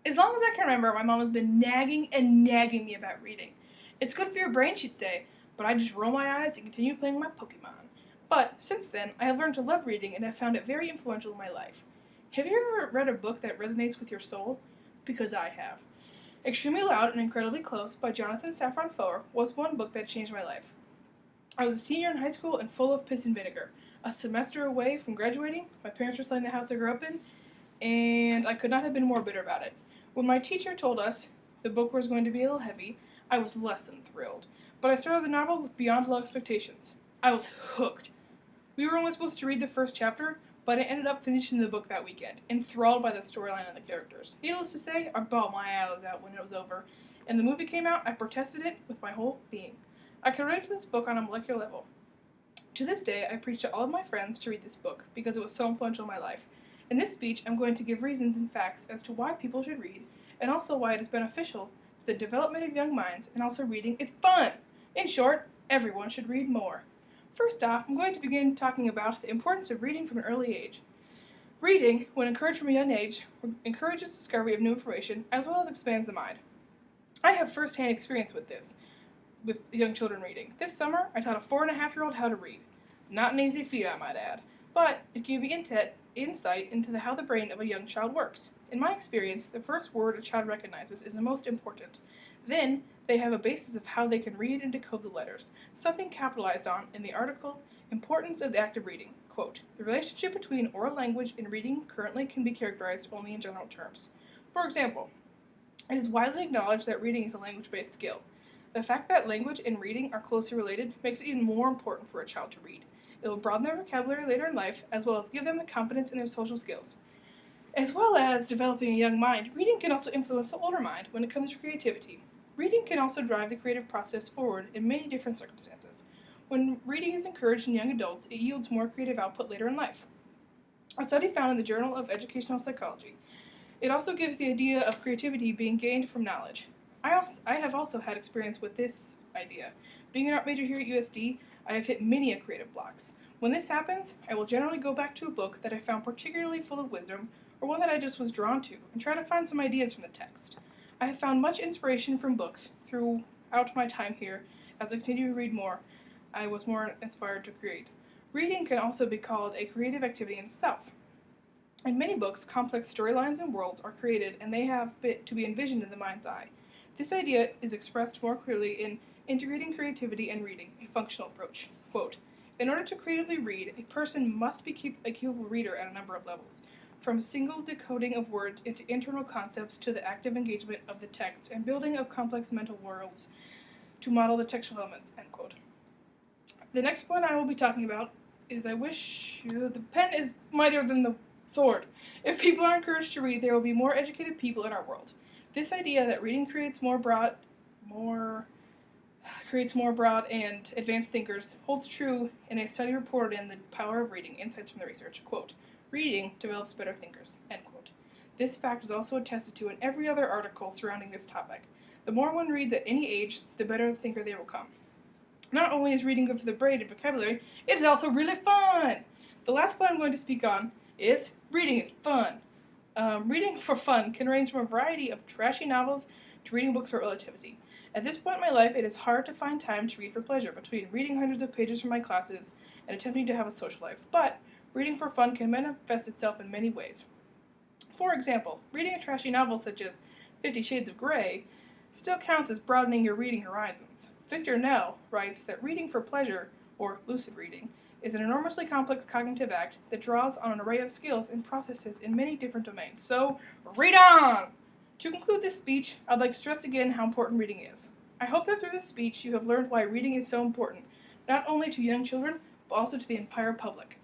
As long as I can remember, my mom has been nagging and nagging me about reading. It's good for your brain, she'd say, but I just roll my eyes and continue playing my Pokemon. But since then, I have learned to love reading and have found it very influential in my life. Have you ever read a book that resonates with your soul? Because I have. Extremely Loud and Incredibly Close by Jonathan Safran Foer was one book that changed my life. I was a senior in high school and full of piss and vinegar. A semester away from graduating, my parents were selling the house I grew up in, and I could not have been more bitter about it. When my teacher told us the book was going to be a little heavy, I was less than thrilled. But I started the novel with beyond low expectations. I was hooked. We were only supposed to read the first chapter, but I ended up finishing the book that weekend, enthralled by the storyline and the characters. Needless to say, I bawled my eyes out when it was over, and the movie came out, I protested it with my whole being. I can relate to this book on a molecular level. To this day, I preach to all of my friends to read this book because it was so influential in my life. In this speech, I'm going to give reasons and facts as to why people should read, and also why it is beneficial to the development of young minds, and also reading is fun! In short, everyone should read more. First off, I'm going to begin talking about the importance of reading from an early age. Reading, when encouraged from a young age, encourages discovery of new information as well as expands the mind. I have first-hand experience with this, with young children reading. This summer, I taught a 4.5-year-old how to read. Not an easy feat, I might add, but it gave me insight into how the brain of a young child works. In my experience, the first word a child recognizes is the most important. Then, they have a basis of how they can read and decode the letters, something capitalized on in the article, Importance of the Act of Reading. Quote, the relationship between oral language and reading currently can be characterized only in general terms. For example, it is widely acknowledged that reading is a language-based skill. The fact that language and reading are closely related makes it even more important for a child to read. It will broaden their vocabulary later in life, as well as give them the confidence in their social skills. As well as developing a young mind, reading can also influence the older mind when it comes to creativity. Reading can also drive the creative process forward in many different circumstances. When reading is encouraged in young adults, it yields more creative output later in life. A study found in the Journal of Educational Psychology. It also gives the idea of creativity being gained from knowledge. I have also had experience with this idea. Being an art major here at USD, I have hit many creative blocks. When this happens, I will generally go back to a book that I found particularly full of wisdom, or one that I just was drawn to, and try to find some ideas from the text. I have found much inspiration from books throughout my time here. As I continue to read more, I was more inspired to create. Reading can also be called a creative activity in itself. In many books, complex storylines and worlds are created, and they have to be envisioned in the mind's eye. This idea is expressed more clearly in Integrating Creativity and Reading, a Functional Approach. Quote, in order to creatively read, a person must be a capable reader at a number of levels, from single decoding of words into internal concepts to the active engagement of the text and building of complex mental worlds to model the textual elements, end quote. The next point I will be talking about is the pen is mightier than the sword. If people are encouraged to read, there will be more educated people in our world. This idea that reading creates more broad and advanced thinkers holds true in a study reported in The Power of Reading, Insights from the Research. Quote, reading develops better thinkers, end quote. This fact is also attested to in every other article surrounding this topic. The more one reads at any age, the better thinker they will become. Not only is reading good for the brain and vocabulary, it is also really fun! The last point I'm going to speak on is reading is fun. Reading for fun can range from a variety of trashy novels to reading books for relativity. At this point in my life, it is hard to find time to read for pleasure between reading hundreds of pages from my classes and attempting to have a social life, but reading for fun can manifest itself in many ways. For example, reading a trashy novel such as 50 Shades of Grey still counts as broadening your reading horizons. Victor Nell writes that reading for pleasure, or lucid reading, is an enormously complex cognitive act that draws on an array of skills and processes in many different domains. So, read on! To conclude this speech, I'd like to stress again how important reading is. I hope that through this speech you have learned why reading is so important, not only to young children, but also to the entire public.